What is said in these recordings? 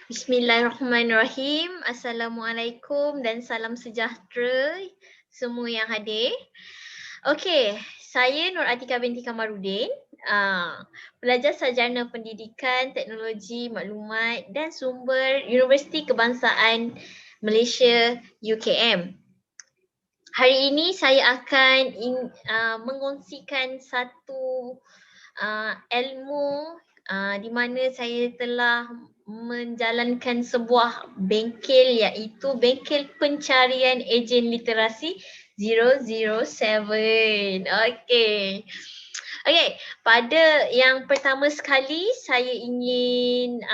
Bismillahirrahmanirrahim. Assalamualaikum dan salam sejahtera semua yang hadir. Okey, saya Nur Atika binti Kamarudin, pelajar sarjana Pendidikan Teknologi Maklumat dan Sumber Universiti Kebangsaan Malaysia UKM. Hari ini saya akan mengongsikan satu ilmu di mana saya telah menjalankan sebuah bengkel iaitu bengkel pencarian ejen literasi 007. Okey. Okey, pada yang pertama sekali saya ingin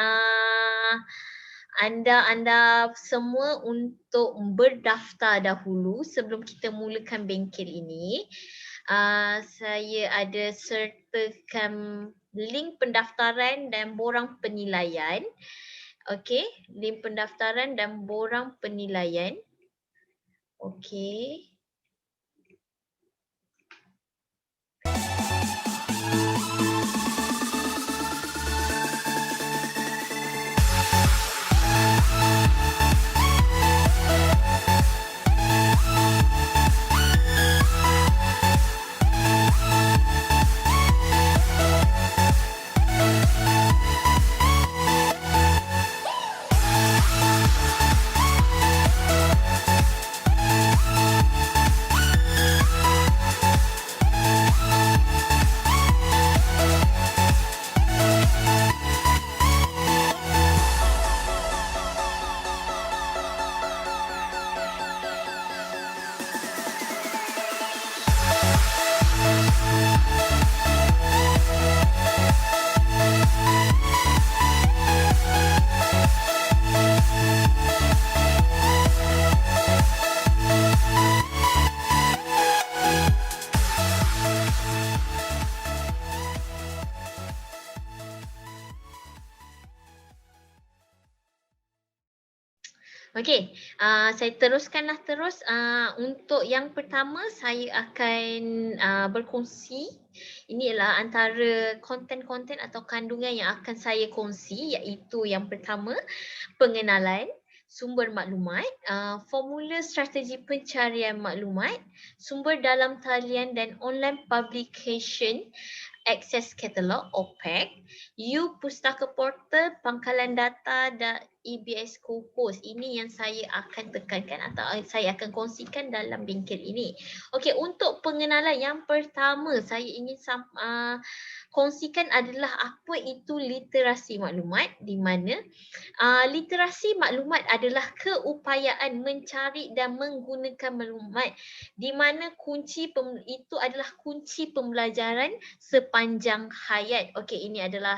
anda semua untuk berdaftar dahulu sebelum kita mulakan bengkel ini. Saya ada sertakan link pendaftaran dan borang penilaian. Okey, link pendaftaran dan borang penilaian. Okey. Okey, saya teruskanlah terus. Untuk yang pertama saya akan berkongsi. Ini adalah antara konten-konten atau kandungan yang akan saya kongsi, iaitu yang pertama, pengenalan sumber maklumat, formula strategi pencarian maklumat, sumber dalam talian dan online publication, Access Catalog OPEC, U Pustaka Portal, Pangkalan Data dan EBS Co-host. Ini yang saya akan tekankan atau saya akan kongsikan dalam bengkel ini. Okey, untuk pengenalan yang pertama saya ingin kongsikan adalah apa itu literasi maklumat, di mana literasi maklumat adalah keupayaan mencari dan menggunakan maklumat, di mana itu adalah kunci pembelajaran sepanjang hayat. Okey, ini adalah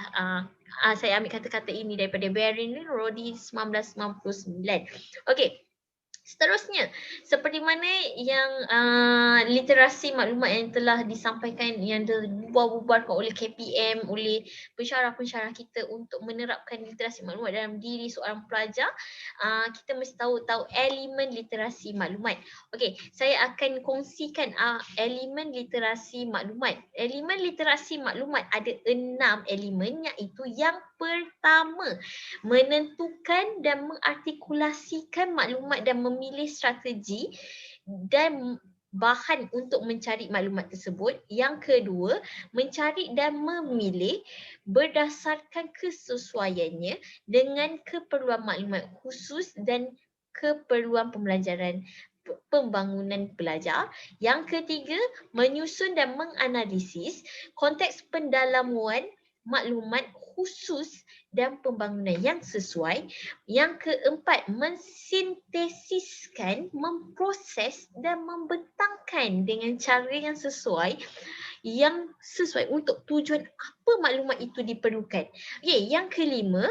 saya ambil kata-kata ini daripada Barry Rodi 1999. Okey. Seterusnya, seperti mana yang literasi maklumat yang telah disampaikan, yang dibubar-bubarkan oleh KPM, oleh pensyarah-pensyarah kita untuk menerapkan literasi maklumat dalam diri seorang pelajar, kita mesti tahu elemen literasi maklumat. Okey, saya akan kongsikan elemen literasi maklumat. Elemen literasi maklumat ada 6 elemen, iaitu yang pertama, menentukan dan mengartikulasikan maklumat dan memilih strategi dan bahan untuk mencari maklumat tersebut. Yang kedua, mencari dan memilih berdasarkan kesesuaiannya dengan keperluan maklumat khusus dan keperluan pembelajaran pembangunan pelajar. Yang ketiga, menyusun dan menganalisis konteks pendalaman maklumat khusus dan pembangunan yang sesuai. Yang keempat, mensintesiskan, memproses dan membentangkan dengan cara yang sesuai untuk tujuan apa maklumat itu diperlukan. Okay, yang kelima,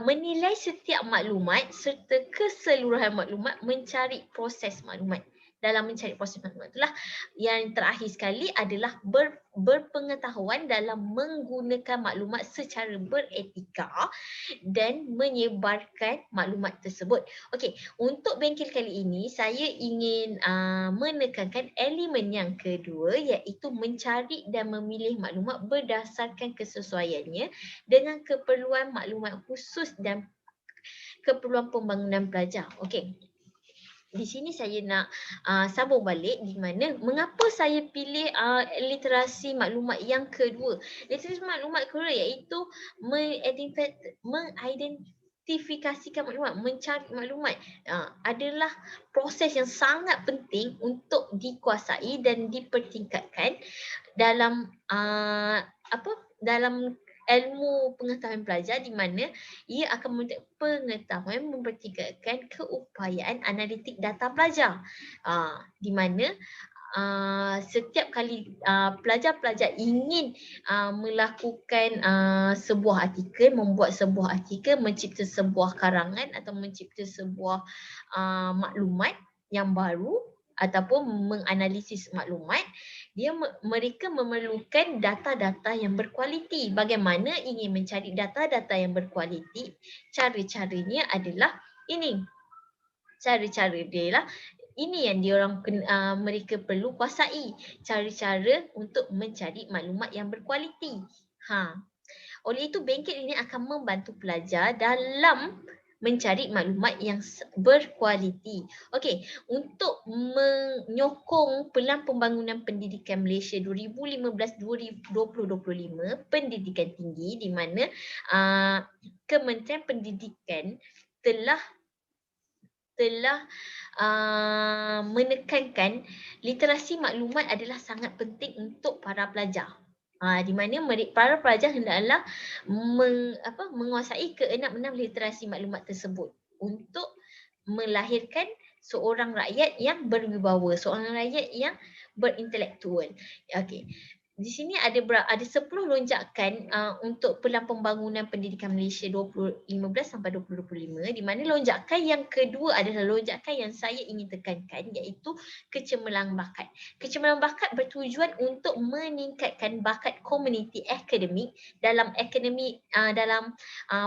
menilai setiap maklumat serta keseluruhan maklumat, mencari proses maklumat. dalam mencari proses maklumat. Itulah yang terakhir sekali adalah berpengetahuan dalam menggunakan maklumat secara beretika dan menyebarkan maklumat tersebut. Okey, untuk bengkel kali ini saya ingin menekankan elemen yang kedua, iaitu mencari dan memilih maklumat berdasarkan kesesuaiannya dengan keperluan maklumat khusus dan keperluan pembangunan pelajar. Okey. Di sini saya nak sambung balik di mana mengapa saya pilih literasi maklumat yang kedua. Literasi maklumat kedua iaitu mengidentifikasikan maklumat, mencari maklumat adalah proses yang sangat penting untuk dikuasai dan dipertingkatkan dalam dalam ilmu pengetahuan pelajar, di mana ia akan membentuk pengetahuan mempertingkatkan keupayaan analitik data pelajar. Di mana setiap kali pelajar-pelajar ingin melakukan sebuah artikel, membuat sebuah artikel, mencipta sebuah karangan atau mencipta sebuah maklumat yang baru ataupun menganalisis maklumat, mereka memerlukan data-data yang berkualiti. Bagaimana ingin mencari data-data yang berkualiti? Cara-caranya adalah ini. Cara-cara dia lah ini yang mereka perlu kuasai, cara-cara untuk mencari maklumat yang berkualiti. Oleh itu bengkel ini akan membantu pelajar dalam mencari maklumat yang berkualiti. Okey, untuk menyokong Pelan Pembangunan Pendidikan Malaysia 2015-2025 pendidikan tinggi, di mana Kementerian Pendidikan telah menekankan literasi maklumat adalah sangat penting untuk para pelajar. Di mana para pelajar hendaklah menguasai ke-6 literasi maklumat tersebut untuk melahirkan seorang rakyat yang berwibawa, seorang rakyat yang berintelektual. Okey. Di sini ada 10 lonjakan untuk Pelan Pembangunan Pendidikan Malaysia 2015 sampai 2025, di mana lonjakan yang kedua adalah lonjakan yang saya ingin tekankan, iaitu kecemerlangan bakat. Kecemerlangan bakat bertujuan untuk meningkatkan bakat komuniti akademik dalam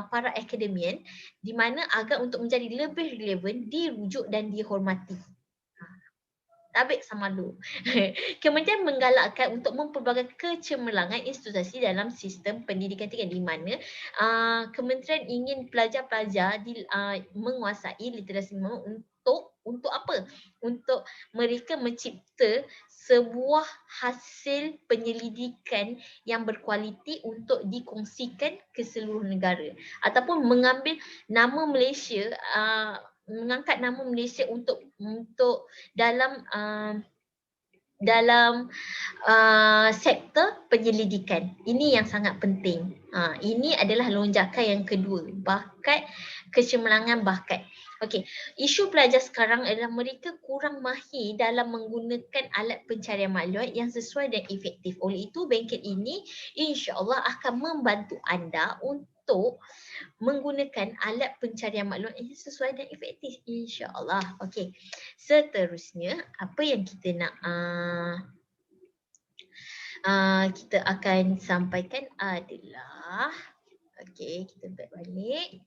para akademian, di mana agar untuk menjadi lebih relevan, dirujuk dan dihormati. Tabik sama dulu. Kementerian menggalakkan untuk mempelbagai kecemerlangan institusi dalam sistem pendidikan tinggi, di mana kementerian ingin pelajar-pelajar menguasai literasi untuk apa? Untuk mereka mencipta sebuah hasil penyelidikan yang berkualiti untuk dikongsikan ke seluruh negara, ataupun mengambil nama Malaysia, mengangkat nama Malaysia untuk dalam sektor penyelidikan. Ini yang sangat penting. Ini adalah lonjakan yang kedua, bakat, kecemerlangan bakat. Okey, isu pelajar sekarang adalah mereka kurang mahir dalam menggunakan alat pencarian maklumat yang sesuai dan efektif. Oleh itu, bengkel ini insya-Allah akan membantu anda untuk menggunakan alat pencarian maklumat yang sesuai dan efektif, insya-Allah. Okey. Seterusnya, apa yang kita nak kita akan sampaikan adalah, okey, kita back balik,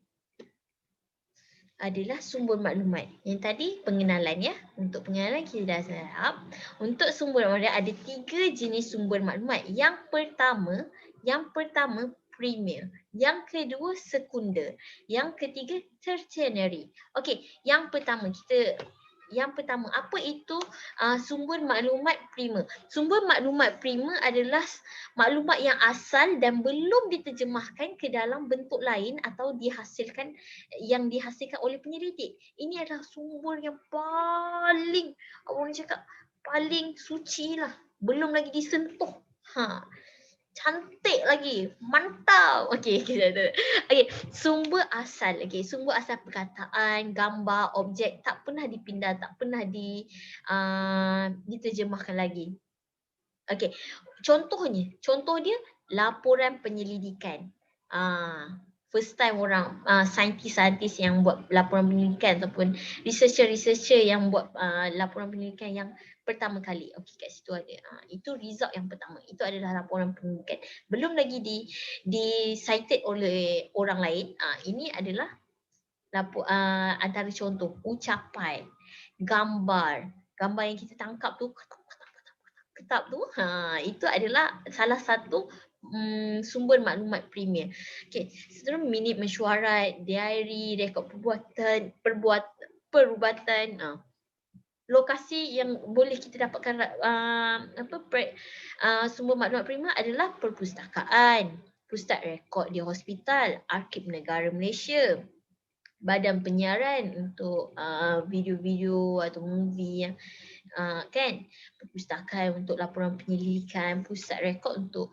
adalah sumber maklumat. Yang tadi pengenalan ya. Untuk pengenalan kita dah siap. Untuk sumber maklumat ada 3 jenis sumber maklumat. Yang pertama primer, yang kedua sekunder, yang ketiga tertiary. Okey, yang pertama apa itu sumber maklumat primer? Sumber maklumat primer adalah maklumat yang asal dan belum diterjemahkan ke dalam bentuk lain atau dihasilkan oleh penyelidik. Ini adalah sumber yang paling, orang cakap paling suci lah, belum lagi disentuh. Cantik lagi, mantap. Okey, okey, sumber asal. Okey, sumber asal perkataan, gambar, objek tak pernah dipindah, tak pernah diterjemahkan lagi. Okey, contoh dia laporan penyelidikan. first time orang saintis-saintis yang buat laporan penyelidikan ataupun researcher-researcher yang buat laporan penyelidikan yang pertama kali. Okey, kat situ ada. Itu result yang pertama. Itu adalah laporan penyelidikan. Belum lagi di cited oleh orang lain. Ini adalah antara contoh ucapan, gambar yang kita tangkap tu ketap tu, itu adalah salah satu sumber maklumat premier. Okey, seterusnya minit mesyuarat, diary, rekod perubatan, lokasi yang boleh kita dapatkan sumber maklumat premier adalah perpustakaan, pusat rekod di hospital, Arkib Negara Malaysia, badan penyiaran untuk video-video atau movie yang kan, perpustakaan untuk laporan penyelidikan, pusat rekod untuk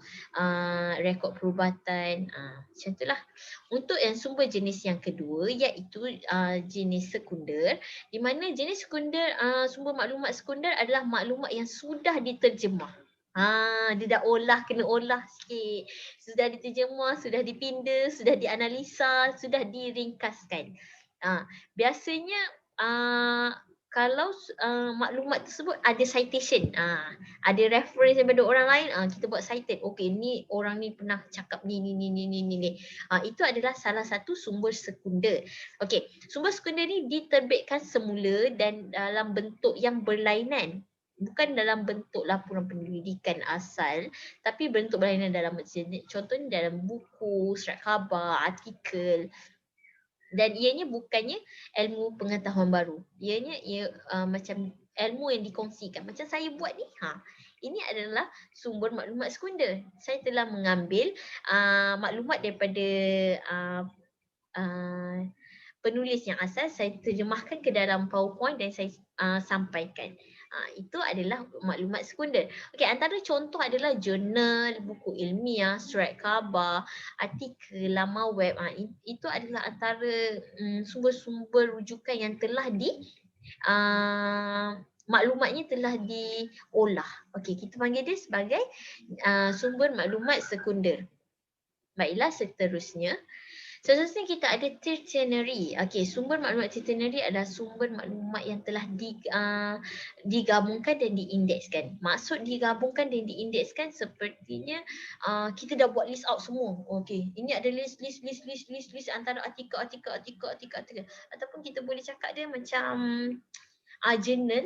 rekod perubatan, macam itulah. Untuk yang sumber jenis yang kedua iaitu jenis sekunder, di mana jenis sekunder, sumber maklumat sekunder adalah maklumat yang sudah diterjemah. Dia dah kena olah sikit, sudah diterjemah, sudah dipinda, sudah dianalisa, sudah diringkaskan. Biasanya kalau maklumat tersebut ada citation, ada reference daripada orang lain, kita buat cited. Okey, ni orang ni pernah cakap ni. Itu adalah salah satu sumber sekunder. Okey, sumber sekunder ni diterbitkan semula dan dalam bentuk yang berlainan. Bukan dalam bentuk laporan penyelidikan asal, tapi bentuk berlainan dalam, contohnya dalam buku, surat khabar, artikel. Dan ianya bukannya ilmu pengetahuan baru. Ianya macam ilmu yang dikongsikan. Macam saya buat ni. Ini adalah sumber maklumat sekunder. Saya telah mengambil maklumat daripada penulis yang asal, saya terjemahkan ke dalam PowerPoint dan saya sampaikan. Itu adalah maklumat sekunder. Okey, antara contoh adalah jurnal, buku ilmiah, surat khabar, artikel, laman web. Itu adalah antara sumber-sumber rujukan yang telah maklumatnya telah diolah. Okey, kita panggil dia sebagai sumber maklumat sekunder. Baiklah, seterusnya kita ada tertiary. Okey, sumber maklumat tertiary adalah sumber maklumat yang telah digabungkan dan diindekskan. Maksud digabungkan dan diindekskan sepertinya kita dah buat list out semua. Okey, ini ada list antara artikel. Ataupun kita boleh cakap dia macam journal,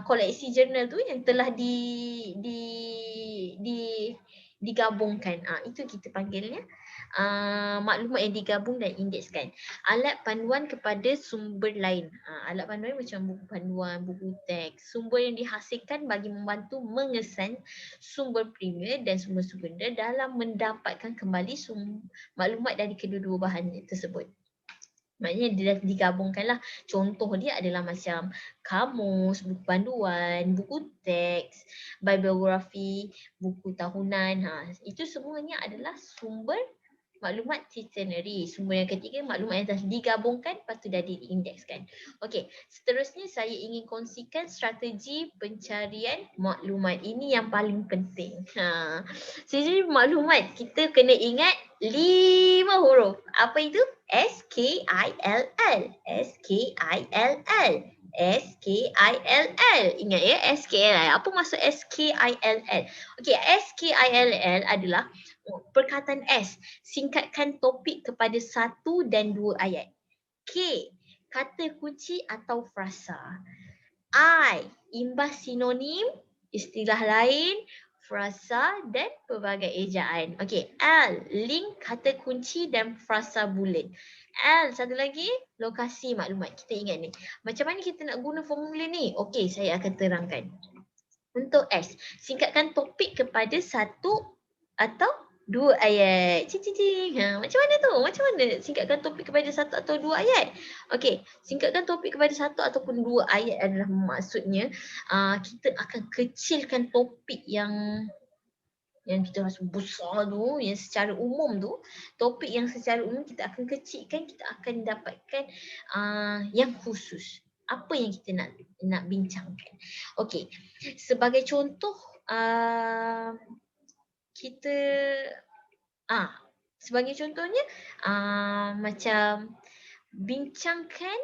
koleksi jurnal tu yang telah digabungkan. Itu kita panggilnya maklumat yang digabung dan indekskan. Alat panduan kepada sumber lain. Alat panduan macam buku panduan, buku teks, sumber yang dihasilkan bagi membantu mengesan sumber primer dan sumber sekunder dalam mendapatkan kembali maklumat dari kedua-dua bahan tersebut. Maknanya dia dah digabungkanlah. Contoh dia adalah macam kamus, buku panduan, buku teks, bibliografi, buku tahunan. Itu semuanya adalah sumber maklumat tertiary. Sumber yang ketiga, maklumat yang telah digabungkan lepas tu dah diindekskan. Okey, seterusnya saya ingin kongsikan strategi pencarian maklumat. Ini yang paling penting. Strategi maklumat, kita kena ingat 5 huruf. Apa itu? SKILL. SKILL. SKILL. Ingat ya, SKILL. Apa maksud SKILL? Okey, SKILL adalah perkataan S, singkatkan topik kepada 1 dan 2 ayat. K, kata kunci atau frasa. I, imbas sinonim, istilah lain, frasa dan pelbagai ejaan. Okey, L, link kata kunci dan frasa bulat. L, satu lagi, lokasi maklumat. Kita ingat ni. Macam mana kita nak guna formula ni? Okey, saya akan terangkan. Untuk S, singkatkan topik kepada 1 atau 2 ayat. Macam mana tu? Macam mana singkatkan topik kepada 1 atau 2 ayat? Okey, singkatkan topik kepada 1 ataupun 2 ayat adalah maksudnya kita akan kecilkan topik yang kita rasa besar tu, yang secara umum tu, topik yang secara umum kita akan kecilkan, kita akan dapatkan yang khusus. Apa yang kita nak bincangkan. Okey, sebagai contoh kita Sebagai contohnya, macam bincangkan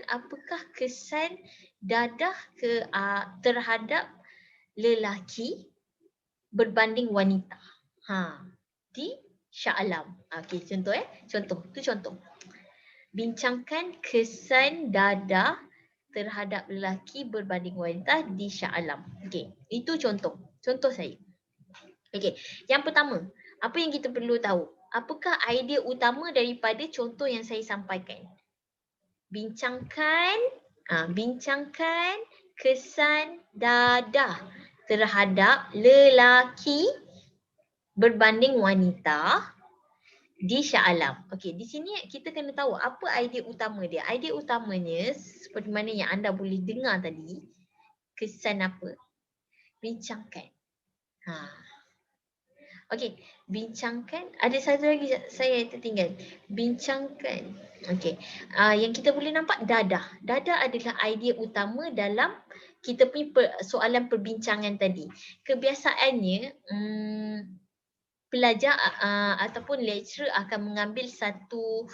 apakah kesan dadah terhadap lelaki berbanding wanita. Di Shah Alam. Okey, contoh contoh. Bincangkan kesan dadah terhadap lelaki berbanding wanita di Shah Alam. Okey, itu contoh. Contoh saya. Okey, yang pertama, apa yang kita perlu tahu? Apakah idea utama daripada contoh yang saya sampaikan? Bincangkan kesan dadah terhadap lelaki berbanding wanita di Shah Alam. Okey, di sini kita kena tahu apa idea utama dia. Idea utamanya seperti mana yang anda boleh dengar tadi, kesan apa? Bincangkan. Okey, bincangkan. Ada satu lagi saya tertinggal. Bincangkan. Okey. Yang kita boleh nampak dadah. Dadah adalah idea utama dalam kita punya soalan perbincangan tadi. Kebiasaannya pelajar ataupun lecturer akan mengambil satu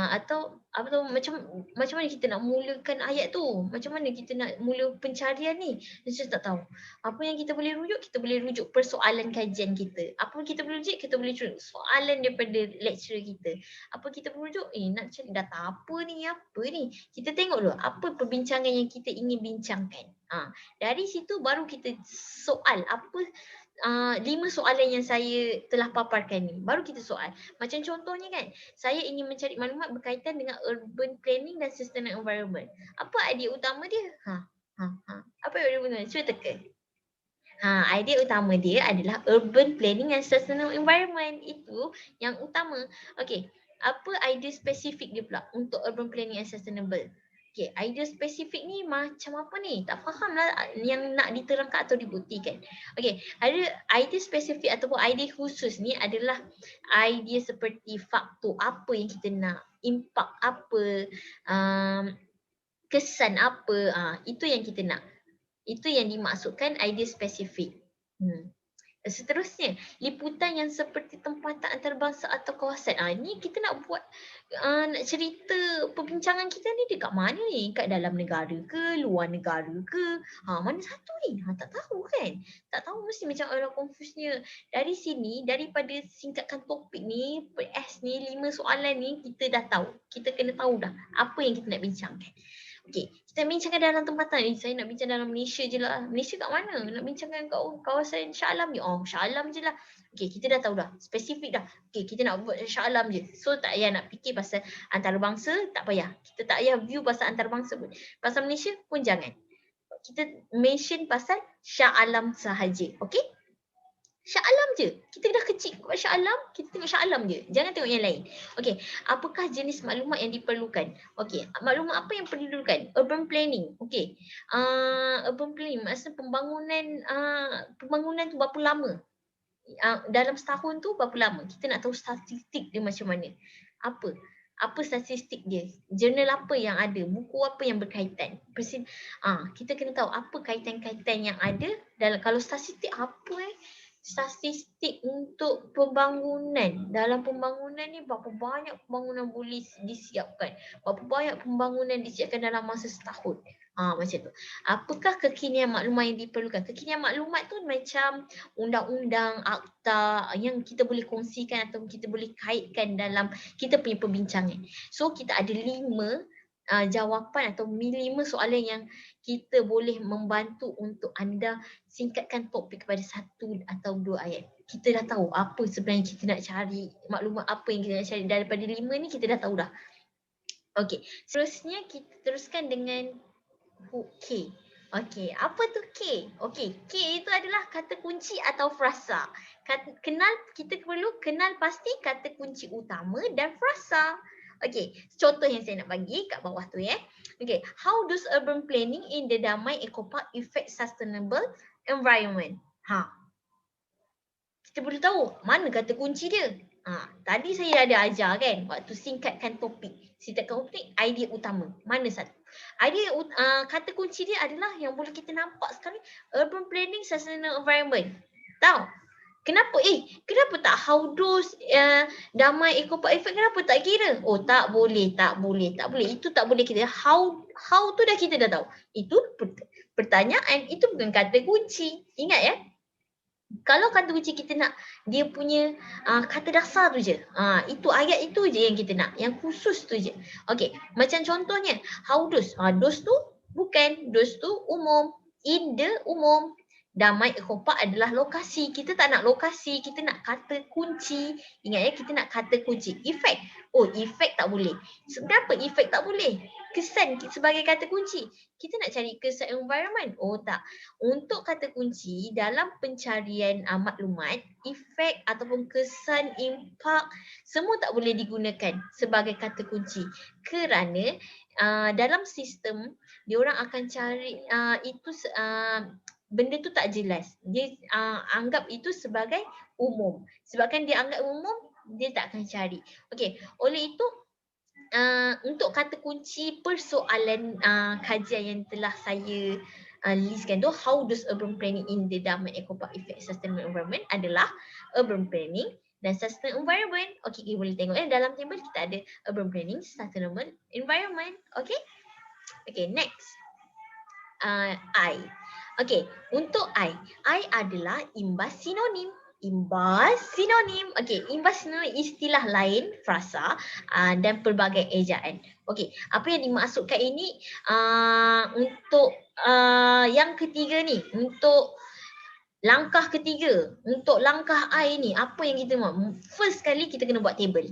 atau macam mana kita nak mulakan ayat tu, macam mana kita nak mula pencarian ni, saya tak tahu. Apa yang kita boleh rujuk persoalan kajian kita. Apa kita boleh rujuk, kita boleh rujuk soalan daripada lecturer kita. Apa kita boleh rujuk, nak cari data apa ni, kita tengok dulu apa perbincangan yang kita ingin bincangkan. Dari situ baru kita soal apa 5 soalan yang saya telah paparkan ni. Baru kita soal. Macam contohnya kan, saya ingin mencari maklumat berkaitan dengan urban planning dan sustainable environment. Apa idea utama dia? Apa idea utama dia? Cuba teka. Idea utama dia adalah urban planning and sustainable environment. Itu yang utama. Okey, apa idea spesifik dia pula untuk urban planning and sustainable? Okay, idea spesifik ni macam apa ni? Tak faham lah yang nak diterangkan atau dibuktikan. Okay, ada idea spesifik ataupun idea khusus ni adalah idea seperti faktor apa yang kita nak, impak apa, kesan apa, itu yang kita nak. Itu yang dimaksudkan idea spesifik. Seterusnya, liputan yang seperti tempatan antarabangsa atau kawasan. Ni kita nak buat, nak cerita perbincangan kita ni dekat mana ni? Kat dalam negara ke, luar negara ke? Mana satu ni? Tak tahu kan? Tak tahu, mesti macam orang confuse-nya. Dari sini, daripada singkatkan topik ni, PS ni, 5 soalan ni, kita dah tahu. Kita kena tahu dah apa yang kita nak bincangkan. Okey, kita bincangkan dalam tempatan ni. Saya nak bincang dalam Malaysia je lah. Malaysia kat mana? Nak bincangkan kat kawasan Shah Alam je. Shah Alam je lah. Okey, kita dah tahu dah. Spesifik dah. Okey, kita nak buat Shah Alam je. So tak payah nak fikir pasal antarabangsa, tak payah. Kita tak payah view pasal antarabangsa pun. Pasal Malaysia pun jangan. Kita mention pasal Shah Alam sahaja. Okey? Shah Alam je. Kita dah kecil buat Shah Alam, kita tengok Shah Alam je. Jangan tengok yang lain. Okey, apakah jenis maklumat yang diperlukan? Okey, maklumat apa yang perlukan? Urban planning. Okey. Urban planning maksudnya pembangunan tu berapa lama? Dalam setahun tu berapa lama? Kita nak tahu statistik dia macam mana. Apa statistik dia? Jurnal apa yang ada? Buku apa yang berkaitan? Kita kena tahu apa kaitan-kaitan yang ada dalam, kalau statistik apa statistik untuk pembangunan. Dalam pembangunan ni berapa banyak pembangunan boleh disiapkan? Berapa banyak pembangunan disiapkan dalam masa setahun? Macam tu. Apakah kekinian maklumat yang diperlukan? Kekinian maklumat tu macam undang-undang, akta yang kita boleh kongsikan atau kita boleh kaitkan dalam kita punya perbincangan. So kita ada 5 jawapan atau 5 soalan yang kita boleh membantu untuk anda singkatkan topik kepada 1 atau 2 ayat. Kita dah tahu apa sebenarnya kita nak cari, maklumat apa yang kita nak cari. Daripada 5 ni kita dah tahu dah. Okey, seterusnya kita teruskan dengan K. Okey, apa tu K? Okey, K itu adalah kata kunci atau frasa. Kita perlu kenal pasti kata kunci utama dan frasa. Okey, contoh yang saya nak bagi kat bawah tu ya. Okey, how does urban planning in the Damai Eco Park affect sustainable environment? Kita boleh tahu mana kata kunci dia. Tadi saya ada ajar kan, waktu singkatkan topik. Singkatkan topik, idea utama. Mana satu? Idea kata kunci dia adalah yang boleh kita nampak sekali, urban planning sustainable environment. Tahu? Kenapa tak Haudus, Damai Ecopark Effect, kenapa tak kira? Oh tak boleh. Itu tak boleh kita. How tu dah kita dah tahu. Itu pertanyaan, itu bukan kata kunci. Ingat ya. Kalau kata kunci kita nak dia punya kata dasar tu je. Itu ayat itu je yang kita nak. Yang khusus tu je. Okey, macam contohnya Haudus. Dos tu bukan, dos tu umum. Inde umum. Damai Ecopark adalah lokasi. Kita tak nak lokasi, kita nak kata kunci. Ingat ya, kita nak kata kunci. Efek. Oh, efek tak boleh. Kenapa efek tak boleh? Kesan sebagai kata kunci. Kita nak cari kesan environment. Oh tak. Untuk kata kunci dalam pencarian maklumat, efek ataupun kesan, impak, semua tak boleh digunakan sebagai kata kunci. Kerana dalam sistem, diorang akan cari itu benda tu tak jelas. Dia anggap itu sebagai umum. Sebabkan dia anggap umum, dia tak akan cari. Okey, oleh itu untuk kata kunci persoalan kajian yang telah saya listkan tu, how does urban planning in the Damai Ecopark affect sustainable environment, adalah urban planning dan sustainable environment. Okey, kita boleh tengok dalam table kita ada urban planning, sustainable environment. Okey, next. I. Okey, untuk I adalah imbas sinonim. Okey, imbas sinonim istilah lain, frasa dan pelbagai ejaan. Okey, apa yang dimaksudkan ini untuk yang ketiga ni, untuk langkah ketiga, untuk langkah I ni, apa yang kita mahu? First kali kita kena buat table.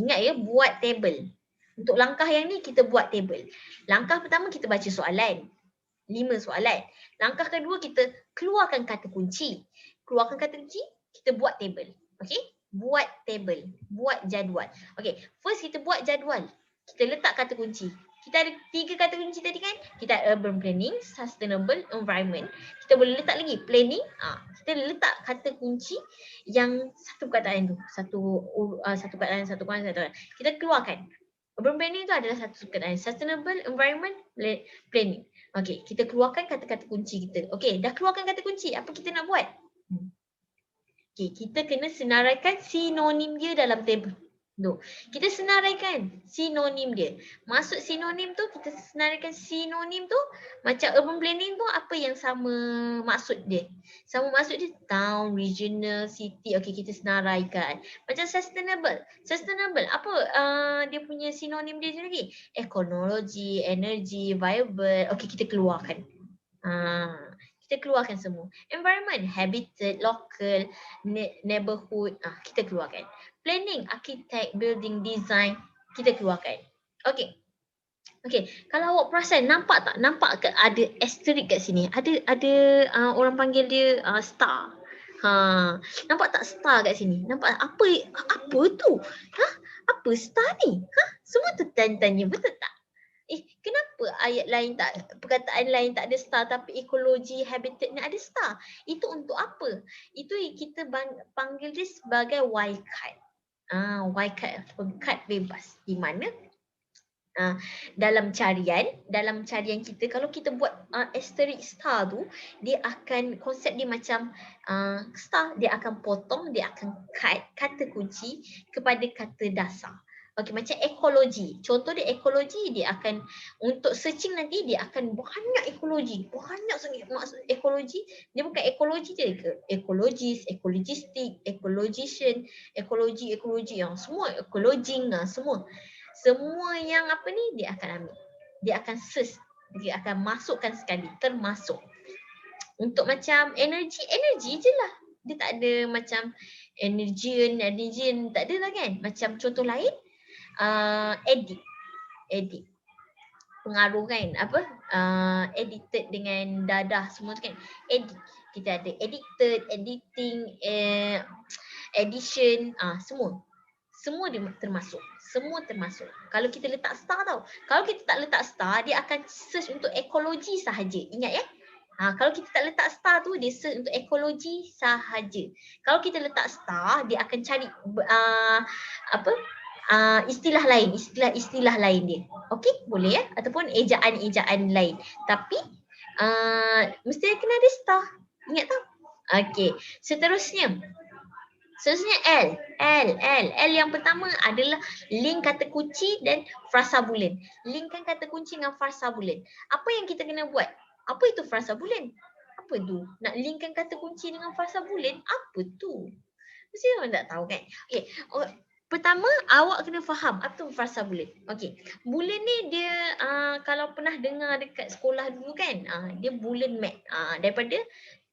Ingat ya, buat table. Untuk langkah yang ni kita buat table. Langkah pertama kita baca soalan. 5 soalan. Langkah kedua kita keluarkan kata kunci. Keluarkan kata kunci, kita buat table. Okey? Buat table, buat jadual. Okey, first kita buat jadual. Kita letak kata kunci. Kita ada 3 kata kunci tadi kan? Kita ada urban planning, sustainable environment. Kita boleh letak lagi planning. Kita letak kata kunci yang satu perkataan tu. Satu perkataan. Kita keluarkan. Urban planning tu adalah satu perkataan. Sustainable environment planning. Okey, kita keluarkan kata-kata kunci kita. Okey, dah keluarkan kata kunci, apa kita nak buat? Okey, kita kena senaraikan sinonim dia dalam table. Kita senaraikan sinonim dia. Maksud sinonim tu, kita senaraikan sinonim tu, macam urban planning tu apa yang sama maksud dia? Sama maksud dia town, regional, city. Okey, kita senaraikan. Macam sustainable. Sustainable, apa dia punya sinonim dia lagi? Ekonologi, energy, viable. Okey, kita keluarkan. Kita keluarkan semua. Environment, habitat, local, neighborhood, kita keluarkan. Planning, architect, building, design, kita keluarkan. Okey. Kalau awak perasan, nampak tak? Nampak ke ada asterisk kat sini? Ada orang panggil dia star. Nampak tak star kat sini? Nampak apa tu? Apa star ni? Semua tertanya-tanya, betul tak? Kenapa ayat lain perkataan lain tak ada star tapi ekologi, habitat ni ada star? Itu untuk apa? Itu kita panggil dia sebagai wildcard. Wildcard ataupun card bebas. Di mana dalam carian kita, kalau kita buat asterisk star tu, dia akan, konsep dia macam star, dia akan potong, dia akan cut kata kunci kepada kata dasar. Okey, macam ekologi. Contoh dia ekologi, dia akan, untuk searching nanti dia akan banyak ekologi. Banyak sangat maksud ekologi. Dia bukan ekologi je ke? Ekologis, ekologistik, ecologician, ekologi yang semua, ekologing, semua. Semua yang apa ni dia akan ambil. Dia akan search. Dia akan masukkan sekali, termasuk. Untuk macam energi je lah. Dia tak ada macam energian, tak ada lah kan. Macam contoh lain, edit. Pengaruh kan, edited dengan dadah semua tu kan. Edit. Kita ada edited, editing, edition, semua dia termasuk. Semua termasuk. Kalau kita letak star tau. Kalau kita tak letak star, dia akan search untuk ekologi sahaja. Ingat ya? Kalau kita tak letak star tu, dia search untuk ekologi sahaja. Kalau kita letak star, dia akan cari istilah lain dia. Okey, boleh ya? Ataupun ejaan lain. Tapi mesti kena ada star. Ingat tak? Okey, seterusnya L yang pertama adalah link kata kunci dan frasa bulan. Linkkan kata kunci dengan frasa bulan. Apa yang kita kena buat? Apa itu frasa bulan? Apa tu? Nak linkkan kata kunci dengan frasa bulan? Apa tu? Mesti orang tak tahu kan? Okey, pertama awak kena faham apa tu frasa bulan. Okey, bulan ni dia kalau pernah dengar dekat sekolah dulu kan, dia bulan mat. Daripada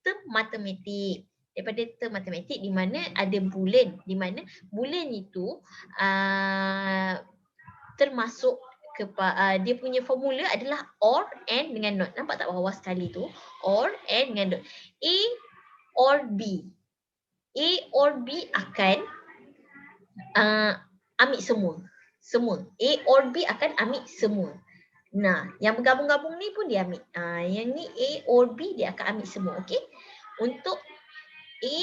term matematik. Daripada term matematik di mana ada bulan, di mana bulan itu termasuk dia punya formula adalah or, and dengan not. Nampak tak bawah sekali tu? Or, and dengan not. A or B. A or B akan ambil semua. Semua. A or B akan ambil semua. Nah, yang bergabung-gabung ni pun dia ambil. Yang ni A or B dia akan ambil semua. Okey. Untuk A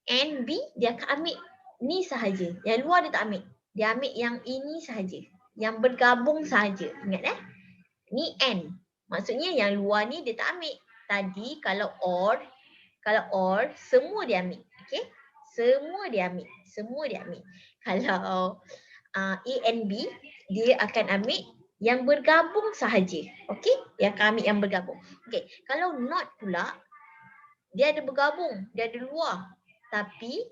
and B dia akan ambil ni sahaja. Yang luar dia tak ambil. Dia ambil yang ini sahaja. Yang bergabung sahaja. Ingat Ni N. Maksudnya yang luar ni dia tak ambil. Tadi kalau or semua dia ambil. Okey? Semua dia ambil. Semua dia ambil. Kalau A and B dia akan ambil yang bergabung sahaja. Okey? Dia akan ambil yang bergabung. Okey, kalau not pula dia ada bergabung, dia ada luar. Tapi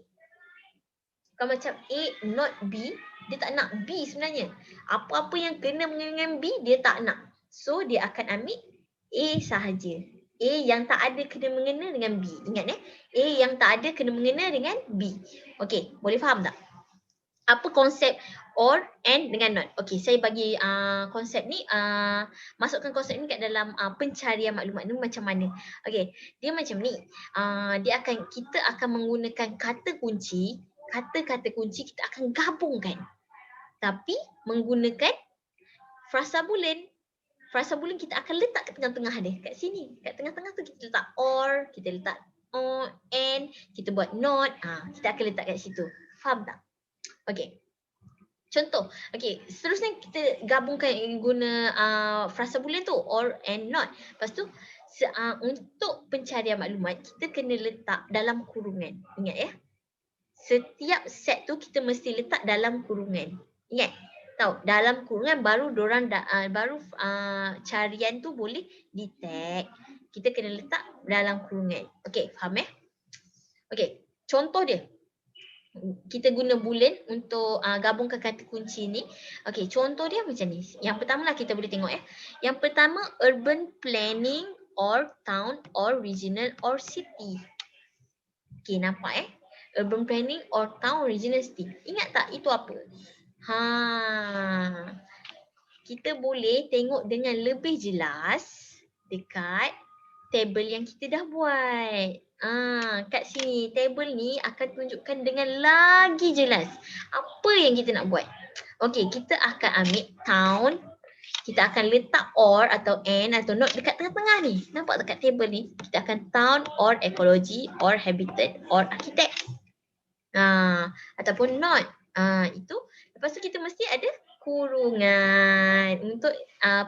kalau macam A not B, dia tak nak B sebenarnya. Apa-apa yang kena dengan B dia tak nak. So dia akan ambil A sahaja. A yang tak ada kena mengena dengan B. Ingat A yang tak ada kena mengena dengan B. Okey, boleh faham tak? Apa konsep or, and dengan not? Okey, saya bagi konsep ni, masukkan konsep ni kat dalam pencarian maklumat ni macam mana. Okey, dia macam ni. Kita akan menggunakan kata kunci kita akan gabungkan. Tapi menggunakan frasa bulan. Frasa bulan kita akan letak kat tengah-tengah dia. Kat sini. Kat tengah-tengah tu kita letak or, kita letak and, kita buat not. Kita akan letak kat situ. Faham tak? Okey. Contoh. Okey, seterusnya kita gabungkan guna frasa bulan tu, or, and, not. Lepas tu untuk pencarian maklumat kita kena letak dalam kurungan. Ingat setiap set tu kita mesti letak dalam kurungan. Ingat? Tahu, dalam kurungan baru carian tu boleh detect. Kita kena letak dalam kurungan. Okey, faham Okey, contoh dia. Kita guna bulan untuk gabungkan kata kunci ni. Okey, contoh dia macam ni. Yang pertama lah kita boleh tengok Yang pertama, urban planning or town or regional or city. Okey, nampak urban planning or town regional city. Ingat tak itu apa? Kita boleh tengok dengan lebih jelas dekat table yang kita dah buat. Kat sini table ni akan tunjukkan dengan lagi jelas apa yang kita nak buat. Okey, kita akan ambil town. Kita akan letak or atau and atau not dekat tengah-tengah ni. Nampak dekat table ni? Kita akan town or ecology or habitat or architect. Ataupun not. Itu. Lepas tu kita mesti ada kurungan untuk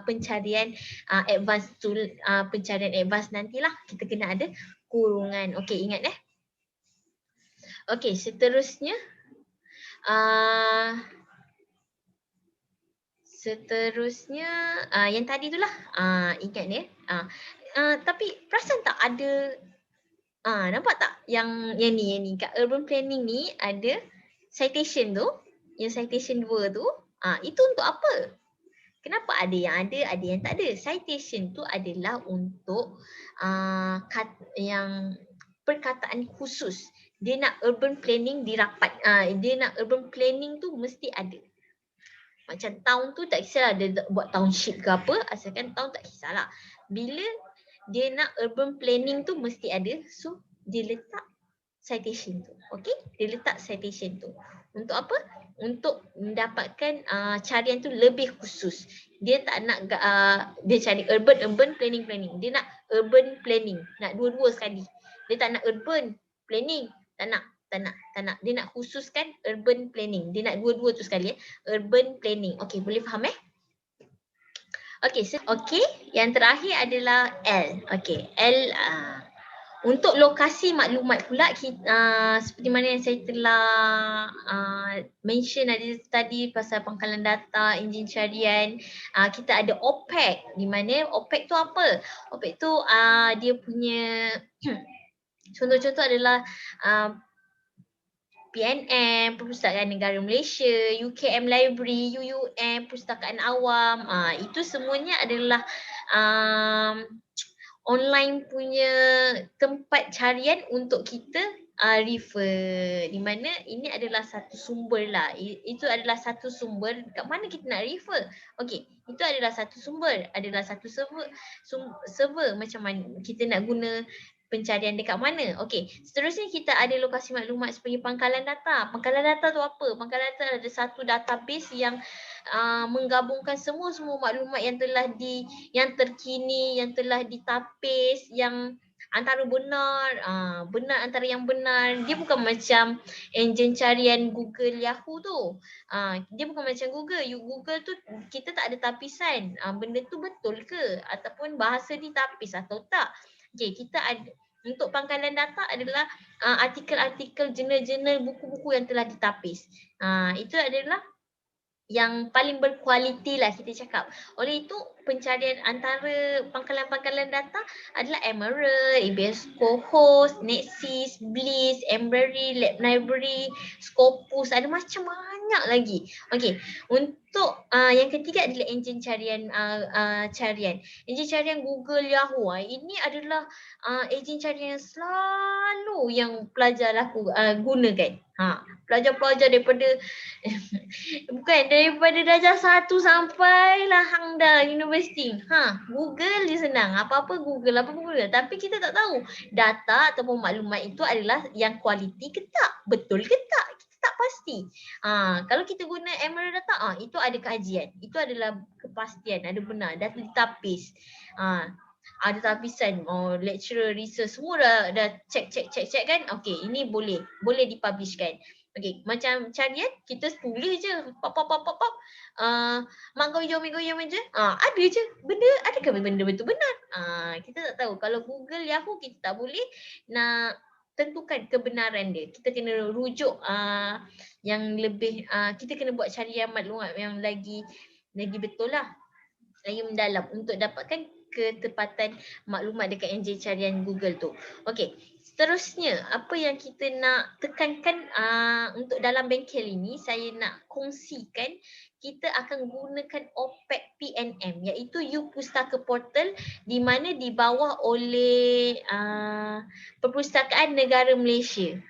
pencarian advance tool, pencarian advance nantilah kita kena ada kurungan. Okey, ingat Okey, seterusnya yang tadi tu lah. Ingat tapi perasan tak ada nampak tak yang ni kat urban planning ni ada citation tu, yang citation 2 tu, itu untuk apa? Kenapa ada yang tak ada? Citation tu adalah untuk yang perkataan khusus. Dia nak urban planning dirapat. Dia nak urban planning tu mesti ada. Macam town tu tak kisahlah dia buat township ke apa, asalkan town tak kisahlah. Bila dia nak urban planning tu mesti ada, so dia letak citation tu. Okey? Dia letak citation tu. Untuk apa? Untuk mendapatkan carian tu lebih khusus. Dia tak nak dia cari urban planning. Dia nak urban planning. Nak dua-dua sekali. Dia tak nak urban planning. Tak nak. Dia nak khususkan urban planning. Dia nak dua-dua tu sekali urban planning. Okey, boleh faham Okey, yang terakhir adalah L. Okey, L Untuk lokasi maklumat pula, seperti mana yang saya telah mention tadi pasal pangkalan data, enjin carian, kita ada OPEC, di mana OPEC tu apa? OPEC tu dia punya contoh-contoh adalah PNM, Perpustakaan Negara Malaysia, UKM Library, UUM, Perpustakaan Awam, itu semuanya adalah online punya tempat carian untuk kita refer, di mana ini adalah satu sumber lah. Itu adalah satu sumber kat mana kita nak refer. Okey, itu adalah satu sumber, adalah satu server macam mana kita nak guna pencarian dekat mana. Okey, seterusnya kita ada lokasi maklumat seperti pangkalan data. Pangkalan data tu apa? Pangkalan data ada satu database yang menggabungkan semua maklumat yang terkini, yang telah ditapis, yang antara benar antara yang benar. Dia bukan macam enjin carian Google, Yahoo tu. Dia bukan macam Google. Google tu kita tak ada tapisan. Benda tu betul ke? Ataupun bahasa ditapis atau tak? Okay, kita ada untuk pangkalan data adalah artikel-artikel, jurnal-jurnal, buku-buku yang telah ditapis. Itu adalah yang paling berkualiti lah kita cakap. Oleh itu, pencarian antara pangkalan-pangkalan data adalah Emerald, EBS Co-host, Nexus, Bliss, Embry, Lab Library, Scopus, ada macam banyak lagi. Okey, untuk yang ketiga adalah enjin carian Enjin carian Google, Yahoo. Ini adalah enjin carian yang selalu yang pelajar gunakan. Pelajar-pelajar daripada bukan daripada darjah 1 sampailah hang dah universiti. Google je senang. Apa-apa Google, apa-apa Google. Tapi kita tak tahu data ataupun maklumat itu adalah yang kualiti ke tak? Betul ke tak? Kita tak pasti. Kalau kita guna Emerald Data, itu ada kajian. Itu adalah kepastian, ada benar, data ditapis. Ada tapisan, lecturer, research, semua dah check kan. Okey, ini boleh dipublishkan. Okey, macam carian kita tulis je pop mak goyang je. Ada je benda, adakah benda betul benar? Kita tak tahu. Kalau Google, Yahoo kita tak boleh nak tentukan kebenaran dia. Kita kena rujuk yang lebih, kita kena buat carian maklumat yang lagi betul lah, lagi mendalam untuk dapatkan ketepatan maklumat dekat enjin carian Google tu. Okey, seterusnya apa yang kita nak tekankan untuk dalam bengkel ini, saya nak kongsikan kita akan gunakan OPEC PNM, iaitu U Pustaka Portal, di mana dibawa oleh Perpustakaan Negara Malaysia.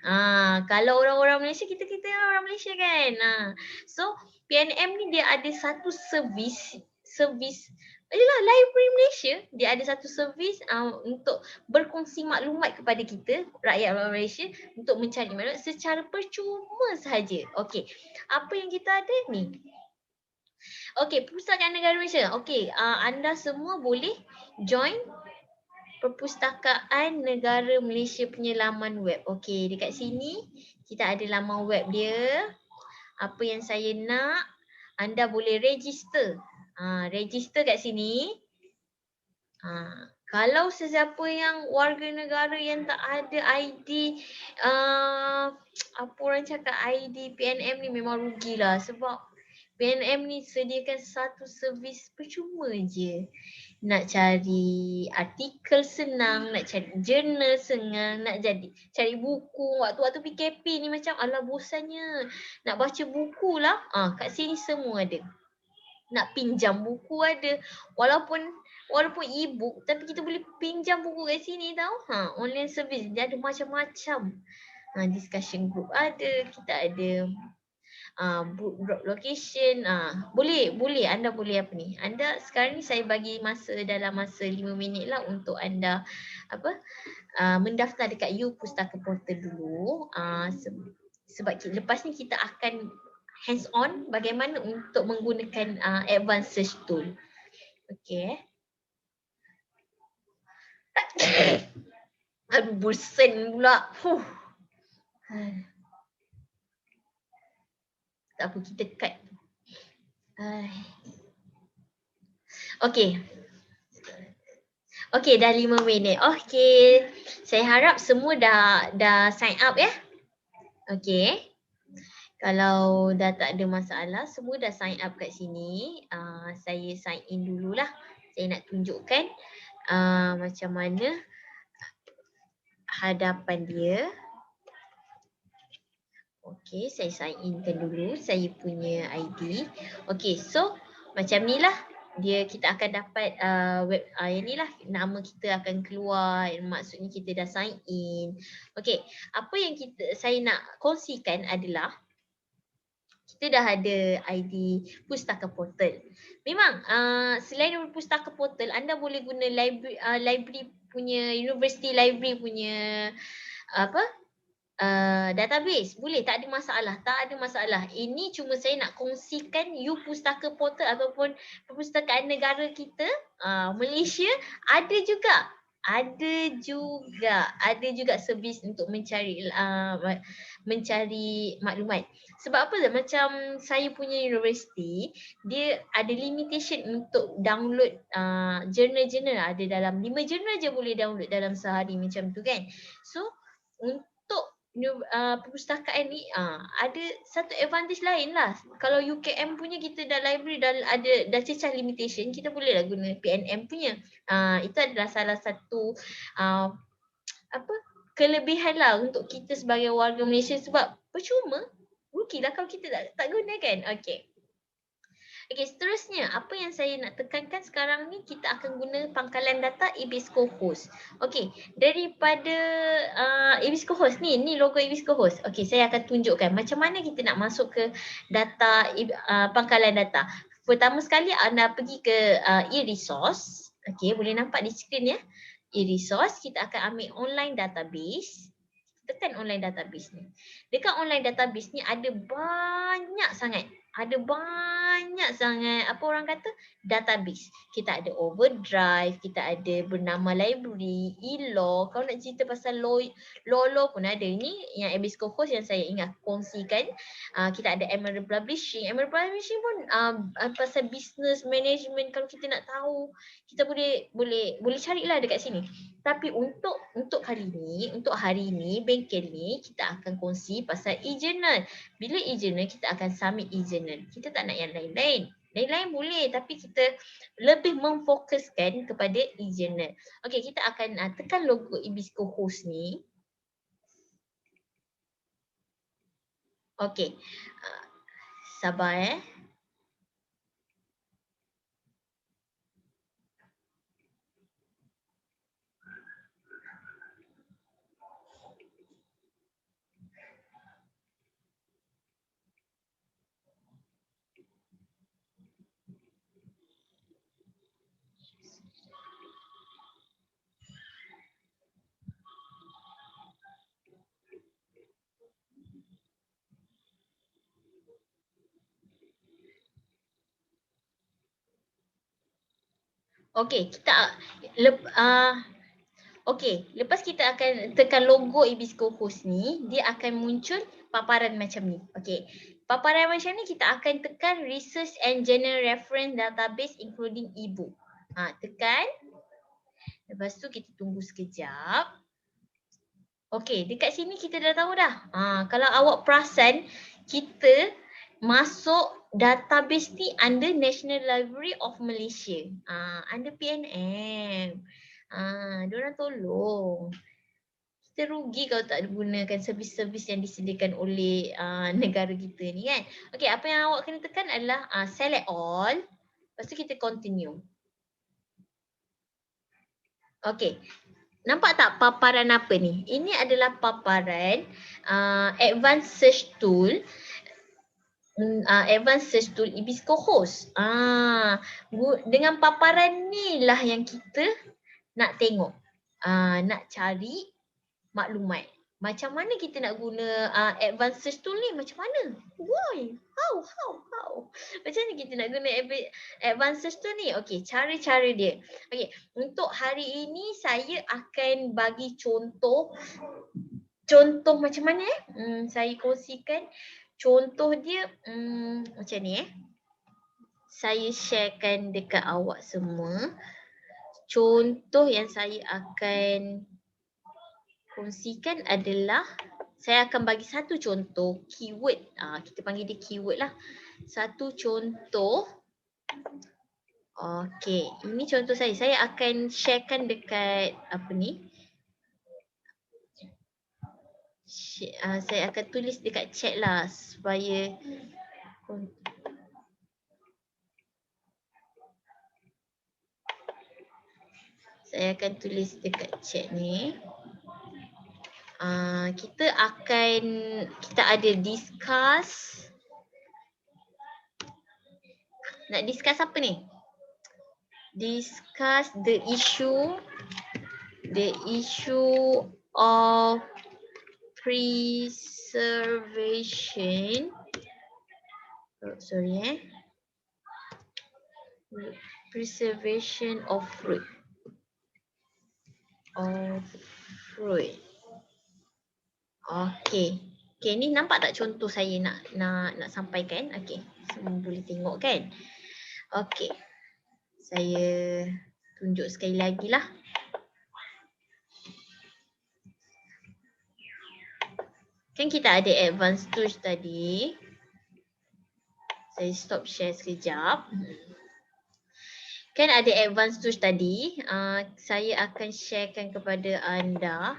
Kalau orang-orang Malaysia, kita orang Malaysia kan. So PNM ni dia ada satu servis adalah Library Malaysia. Dia ada satu servis untuk berkongsi maklumat kepada kita, rakyat Malaysia, untuk mencari maklumat secara percuma sahaja. Okey, apa yang kita ada ni? Okey, Perpustakaan Negara Malaysia. Okey, anda semua boleh join Perpustakaan Negara Malaysia punya laman web. Okey, dekat sini kita ada laman web dia. Apa yang saya nak, anda boleh register. Register kat sini. Kalau sesiapa yang warga negara yang tak ada ID, apa orang cakap, ID PNM ni memang rugilah, sebab PNM ni sediakan satu servis percuma je. Nak cari artikel senang, nak cari jurnal senang, nak cari buku. Waktu-waktu PKP ni macam alah bosannya. Nak baca buku lah, kat sini semua ada. Nak pinjam buku ada. Walaupun e-book, tapi kita boleh pinjam buku kat sini tau. Online service dia ada macam-macam. Discussion group ada, kita ada book drop location. Boleh anda boleh apa ni? Anda sekarang ni saya bagi masa dalam masa 5 minit lah untuk anda mendaftar dekat U Pustaka Portal dulu. Sebab lepas ni kita akan hands on bagaimana untuk menggunakan advanced search tool. Okey. Aduh, bosan pula. Tak apa, kita cut. Okey. Okey, dah 5 minit. Okey. Saya harap semua dah sign up ya. Okey. Kalau dah tak ada masalah, semua dah sign up kat sini. Saya sign in dululah. Saya nak tunjukkan macam mana hadapan dia. Okey, saya sign in-kan dulu saya punya ID. Okey, so macam ni lah kita akan dapat yang ni lah, nama kita akan keluar, maksudnya kita dah sign in. Okey, apa yang saya nak kongsikan adalah kita dah ada ID Pustaka Portal. Memang selain daripada Pustaka Portal, anda boleh guna library punya, university library punya apa database. Boleh, tak ada masalah. Ini cuma saya nak kongsikan Pustaka Portal ataupun perpustakaan negara kita, Malaysia ada juga servis untuk mencari maklumat. Sebab apa? Macam saya punya universiti, dia ada limitation untuk download jurnal-jurnal. Ada dalam 5 jurnal je boleh download dalam sehari macam tu kan. So untuk perpustakaan ni ada satu advantage lain lah. Kalau UKM punya kita dah library dah cecah limitation, kita boleh lah guna PNM punya. Itu adalah salah satu kelebihan lah untuk kita sebagai warga Malaysia, sebab percuma, rugilah kalau kita tak guna kan. Okey, seterusnya apa yang saya nak tekankan sekarang ni, kita akan guna pangkalan data Ibisco Host. Okey, daripada Ibisco Host ni logo Ibisco Host. Okey, saya akan tunjukkan macam mana kita nak masuk ke data pangkalan data. Pertama sekali anda pergi ke e-resource. Okey, boleh nampak di skrin ya. E-resource, kita akan ambil online database. Tekan online database ni. Dekat online database ni ada banyak sangat apa orang kata, database. Kita ada Overdrive, kita ada bernama library, e-law. Kalau nak cerita pasal law pun ada. Ini yang Ibisco Host yang saya ingat kongsikan. Kita ada Emerald Publishing. Emerald Publishing pun pasal business management, kalau kita nak tahu, kita boleh carilah dekat sini. Tapi untuk hari ni, bengkel ni, kita akan kongsi pasal e-journal. Bila e-journal, kita akan submit e-journal. Kita tak nak yang lain-lain. Lain-lain boleh, tapi kita lebih memfokuskan kepada e-journal. Okey, kita akan tekan logo Ibisco Host ni. Okey, sabar Okey, lepas kita akan tekan logo Ibisco Host ni, dia akan muncul paparan macam ni. Okey. Paparan macam ni kita akan tekan Research and General Reference Database including e-book. Tekan. Lepas tu kita tunggu sekejap. Okey, dekat sini kita dah tahu dah. Kalau awak perasan, kita masuk database ni under National Library of Malaysia. Under PNM. Diorang tolong. Kita rugi kalau tak gunakan servis-servis yang disediakan oleh negara kita ni kan. Okey, apa yang awak kena tekan adalah select all. Lepas tu kita continue. Okey. Nampak tak paparan apa ni? Ini adalah paparan Advanced Search Tool. Advanced Search Tool Ibisco Host. Dengan paparan ni lah yang kita nak tengok. Nak cari maklumat. Macam mana kita nak guna Advanced Search Tool ni? Macam mana? Why? How? Macam mana kita nak guna Advanced Search Tool ni? Okey, cara-cara dia. Okey, untuk hari ini saya akan bagi contoh macam mana saya kongsikan. Contoh dia macam ni Saya sharekan dekat awak semua. contoh yang saya akan kongsikan adalah saya akan bagi satu contoh keyword. Kita panggil dia keyword lah. Satu contoh. Okey, ini contoh saya. Saya akan sharekan dekat apa ni? Saya akan tulis dekat chat lah supaya saya akan tulis dekat chat ni. Kita ada discuss. Nak discuss apa ni? Discuss the issue of preservation. Preservation of fruit. Okey. Okey, ni nampak tak contoh saya nak sampaikan? Okey, semua boleh tengok kan? Okey. Saya tunjuk sekali lagi lah. Kan kita ada advanced tools tadi. Saya stop share sekejap. Kan ada advanced tools tadi. Saya akan sharekan kepada anda.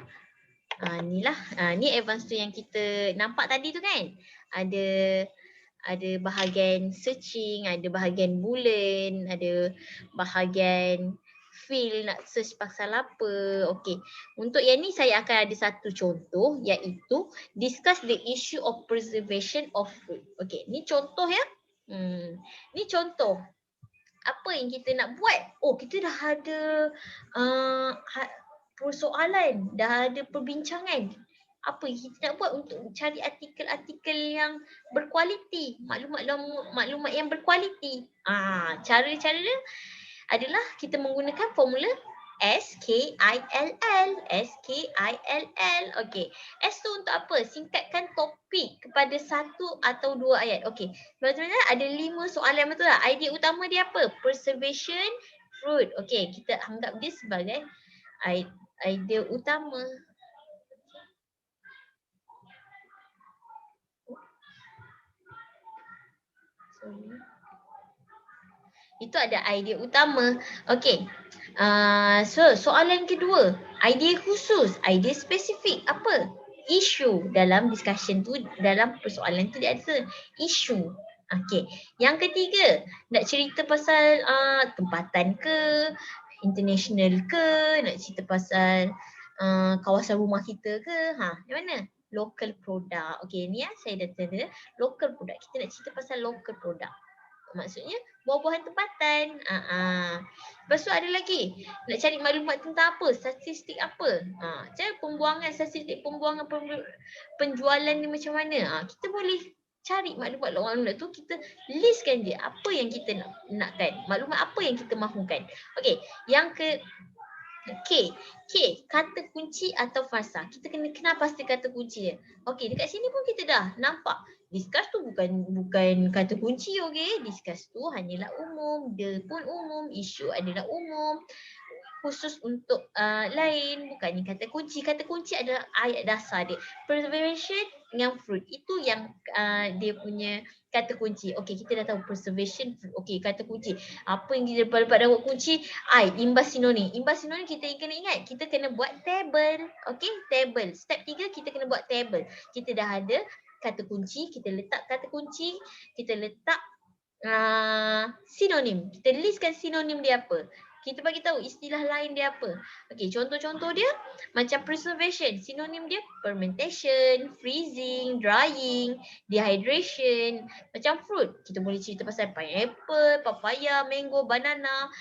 Inilah. Ni advanced tool yang kita nampak tadi tu kan. Ada bahagian searching, ada bahagian boolean, ada bahagian fill nak search pasal apa. Okey. Untuk yang ni saya akan ada satu contoh iaitu discuss the issue of preservation of fruit. Okey, ni contoh ya. Ni contoh. Apa yang kita nak buat? Oh, kita dah ada persoalan, dah ada perbincangan. Apa yang kita nak buat untuk cari artikel-artikel yang berkualiti, maklumat yang berkualiti. Cara-cara dia adalah kita menggunakan formula SKILL. Okey. S tu untuk apa? Singkatkan topik kepada satu atau dua ayat. Okey. Sebenarnya ada 5 soalan, betul tak? Idea utama dia apa? Preservation fruit. Okey, kita anggap dia sebagai idea utama. Itu ada idea utama. Okey. So soalan kedua, idea khusus, idea spesifik. Apa? Isu dalam discussion tu, dalam persoalan tu dia ada isu. Okey. Yang ketiga, nak cerita pasal tempatan ke, international ke, nak cerita pasal kawasan rumah kita ke. Yang mana? Local product. Okey, ni saya dah tanda local product. Kita nak cerita pasal local product. Maksudnya buah-buahan tempatan. Lepas tu ada lagi. Nak cari maklumat tentang apa? Statistik apa? Cara pembuangan, statistik pembuangan penjualan ni macam mana? Kita boleh cari maklumat tu, kita listkan dia. Apa yang kita nakkan. Maklumat apa yang kita mahukan. Okey, yang ke K, kata kunci atau frasa. Kita kena kenal pasti kata kunci dia. Okey, dekat sini pun kita dah nampak. Discuss tu bukan kata kunci, okey. Discuss tu hanyalah umum, dia pun umum, isu adalah umum. Khusus untuk lain, bukannya kata kunci. Kata kunci adalah ayat dasar dia. Preservation dengan fruit, itu yang dia punya kata kunci. Okey, kita dah tahu preservation fruit. Okey, kata kunci. Apa yang kita dapat dapat kunci? Imbas sinonim. Imbas sinonim kita kena ingat, kita kena buat table. Okey, table. Step 3 kita kena buat table. Kita dah ada kata kunci, kita letak kata kunci, kita letak sinonim. Kita listkan sinonim dia apa. Kita bagi tahu istilah lain dia apa. Okey, contoh-contoh dia macam preservation, sinonim dia fermentation, freezing, drying, dehydration. Macam fruit, kita boleh cerita pasal pineapple, papaya, mango, banana.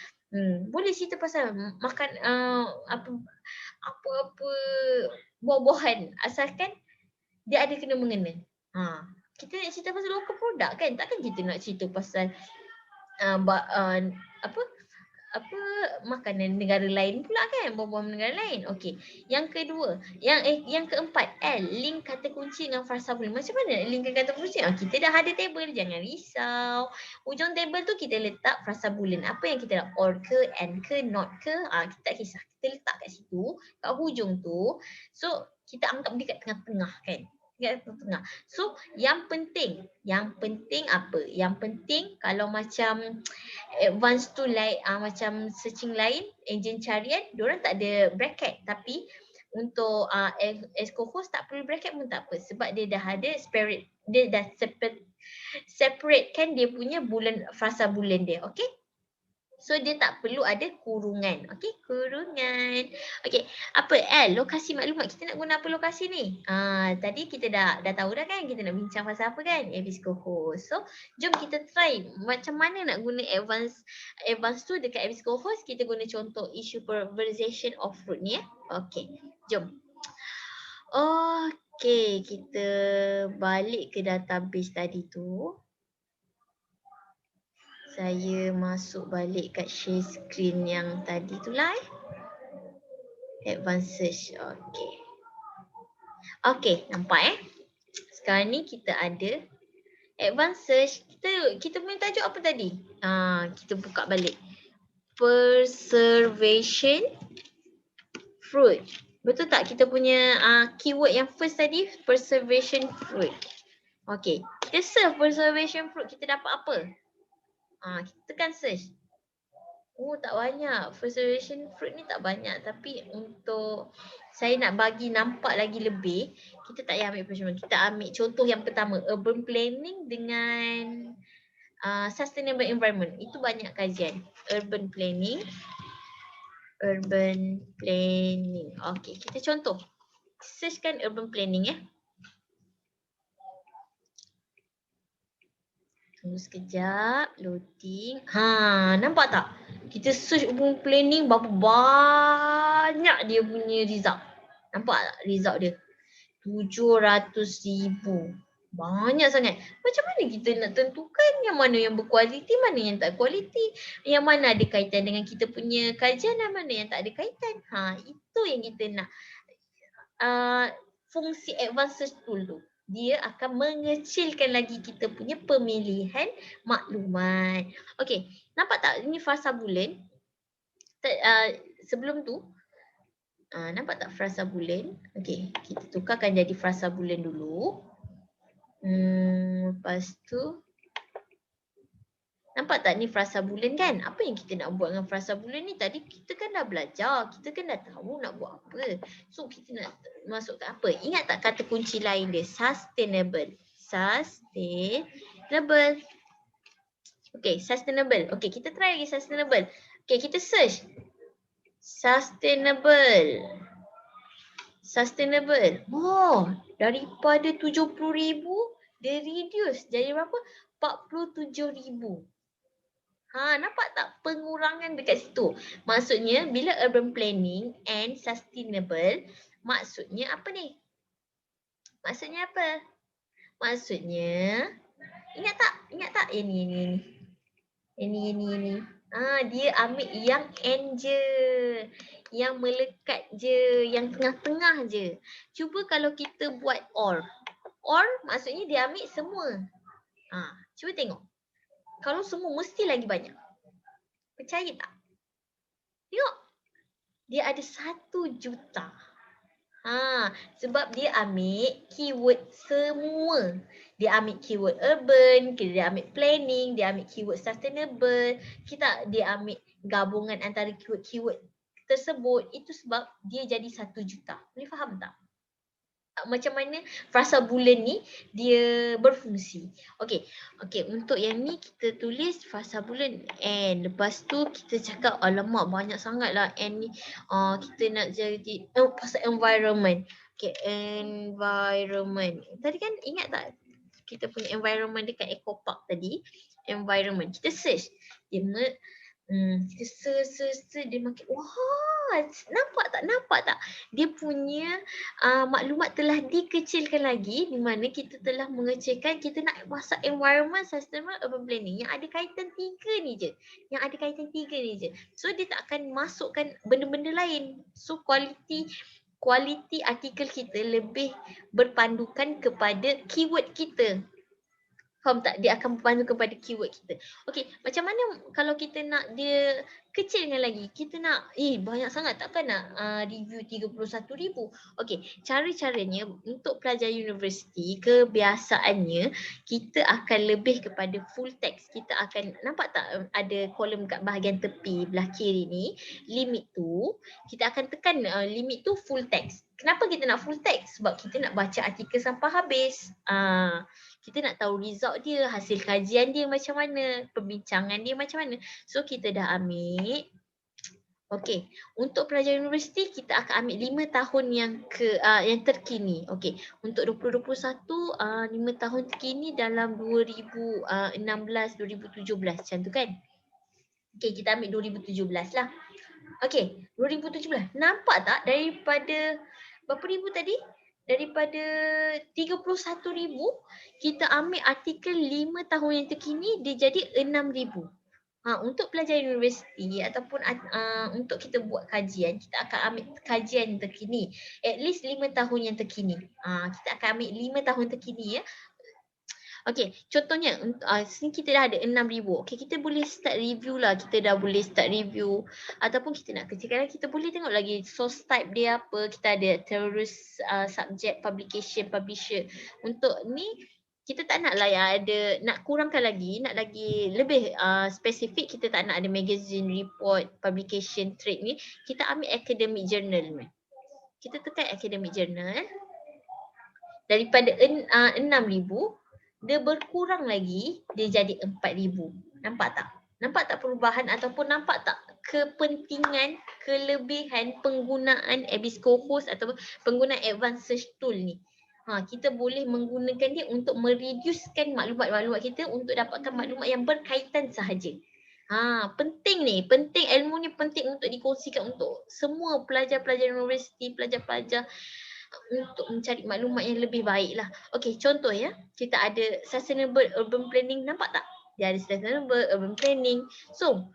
Boleh cerita pasal makan apa-apa buah-buahan asalkan dia ada kena mengena. Kita nak cerita pasal local product kan, takkan kita nak cerita pasal apa makanan negara lain pula kan, buah-buah negara lain. Okey. Yang kedua, yang keempat, link kata kunci dengan frasa bulan. Macam mana nak linkkan kata kunci? Kita dah ada table, jangan risau. Ujung table tu kita letak frasa bulan. Apa yang kita nak, or ke, and ke, not ke, kita tak kisah. Kita letak kat situ, kat hujung tu. So kita anggap dia kat tengah-tengah kan. Kat tengah. So yang penting apa? Yang penting kalau macam advanced tu like macam searching lain, enjin carian, diorang tak ada bracket, tapi untuk Esco host tak perlu bracket pun tak apa sebab dia dah ada separate, dia dah separate kan dia punya bulan, frasa bulan dia. Okey, so dia tak perlu ada kurungan. Okey, kurungan. Okey, apa lokasi maklumat, kita nak guna apa lokasi ni? Tadi kita dah tahu dah kan, kita nak bincang pasal apa kan, Ebisco host. So jom kita try macam mana nak guna advance tu dekat Ebisco host. Kita guna contoh issue conversation of fruit ni. Okey, jom. Okey, kita balik ke database tadi tu. Saya masuk balik kat share screen yang tadi tu lah. Advanced search. Okey. Okey, nampak Sekarang ni kita ada advanced search. Kita punya tajuk apa tadi? Kita buka balik. Preservation fruit. Betul tak kita punya keyword yang first tadi, preservation fruit. Okey, kita search preservation fruit, kita dapat apa? Kita tekan search. Tak banyak. Preservation fruit ni tak banyak. Tapi untuk saya nak bagi nampak lagi lebih, kita tak payah ambil preservation. Kita ambil contoh yang pertama, urban planning dengan sustainable environment. Itu banyak kajian. Urban planning. Okey, kita contoh. Searchkan urban planning Tunggu sekejap, loading. Nampak tak? Kita search urban planning, berapa banyak dia punya result. Nampak tak result dia? 700,000. Banyak sangat. Macam mana kita nak tentukan yang mana yang berkualiti, mana yang tak kualiti, yang mana ada kaitan dengan kita punya kajian dan mana yang tak ada kaitan. Itu yang kita nak. Fungsi advanced search tool tu, dia akan mengecilkan lagi kita punya pemilihan maklumat. Okey, nampak tak ini frasa bulan? Sebelum tu, nampak tak frasa bulan? Okey, kita tukarkan jadi frasa bulan dulu. Lepas tu, nampak tak ni frasa bulan kan? Apa yang kita nak buat dengan frasa bulan ni? Tadi kita kan dah belajar, kita kan dah tahu nak buat apa. So kita nak masukkan apa? Ingat tak kata kunci lain dia? Sustainable. Sustainable. Okay, sustainable. Okay, kita try lagi sustainable. Okay, kita search. Sustainable. Sustainable. Daripada 70,000, dia reduce jadi berapa? 47,000. Nampak tak pengurangan dekat situ? Maksudnya bila urban planning and sustainable, maksudnya apa ni? Maksudnya apa? Maksudnya, ingat tak? Ini. Dia ambil yang end je. Yang melekat je, yang tengah-tengah je. Cuba kalau kita buat or. Or maksudnya dia ambil semua. Cuba tengok. Kalau semua mesti lagi banyak. Percaya tak? Tengok. Dia ada 1 juta. Sebab dia ambil keyword semua. Dia ambil keyword urban, dia ambil planning, dia ambil keyword sustainable. Dia ambil gabungan antara keyword-keyword tersebut. Itu sebab dia jadi 1 juta. Boleh faham tak? Macam mana frasa bulan ni dia berfungsi. Okey, untuk yang ni kita tulis frasa bulan and. Lepas tu kita cakap alamak banyak sangat lah and ni. Kita nak jadi pasal environment. Okay, environment. Tadi kan ingat tak kita punya environment dekat Eco Park tadi? Environment. Kita search. Dia Kita dia makin wah, nampak tak dia punya maklumat telah dikecilkan lagi, di mana kita telah mengecilkan, kita nak masak environment sustainable urban planning yang ada kaitan 3 ni je. So dia tak akan masukkan benda-benda lain. So kualiti artikel kita lebih berpandukan kepada keyword kita. Faham tak? Dia akan berpandu kepada keyword kita. Okey, macam mana kalau kita nak dia kecilkan lagi? Kita nak, banyak sangat, takkan nak review 31,000. Okey, cara-caranya untuk pelajar universiti, kebiasaannya kita akan lebih kepada full text. Kita akan, nampak tak ada kolom kat bahagian tepi belah kiri ni, limit tu, kita akan tekan limit tu full text. Kenapa kita nak full text? Sebab kita nak baca artikel sampai habis. Kita nak tahu result dia, hasil kajian dia macam mana, perbincangan dia macam mana. So kita dah ambil. Okey, untuk pelajar universiti kita akan ambil 5 tahun yang terkini. Okey, untuk 2021 5 tahun terkini dalam 2016 2017 macam tu kan. Okey, kita ambil 2017 lah. Okey, 2017. Nampak tak daripada berapa ribu tadi? Daripada 31,000, kita ambil artikel 5 tahun yang terkini, dia jadi 6,000. Untuk pelajar universiti ataupun untuk kita buat kajian, kita akan ambil kajian yang terkini. At least 5 tahun yang terkini. Kita akan ambil 5 tahun terkini ya. Okey, contohnya sini kita dah ada 6,000. Okey, kita boleh start review lah. Kita dah boleh start review. Ataupun kita nak kecilkan, kita boleh tengok lagi source type dia apa. Kita ada terus subject, publication, publisher. Untuk ni, kita tak nak lah yang ada, nak kurangkan lagi, nak lagi lebih spesifik. Kita tak nak ada magazine, report, publication, trade ni. Kita ambil academic journal. Kita tekan academic journal. Daripada 6,000, dia berkurang lagi, dia jadi 4,000. Nampak tak? Nampak tak perubahan ataupun nampak tak kepentingan, kelebihan penggunaan Abisco Host ataupun penggunaan advanced search tool ni. Kita boleh menggunakan dia untuk mereducekan maklumat-maklumat kita untuk dapatkan maklumat yang berkaitan sahaja. Penting ni, penting ilmu ni penting untuk dikongsikan untuk semua pelajar-pelajar universiti, pelajar-pelajar untuk mencari maklumat yang lebih baik lah. Okey, contoh ya, kita ada sustainable urban planning, nampak tak? Dia ada sustainable urban planning. So,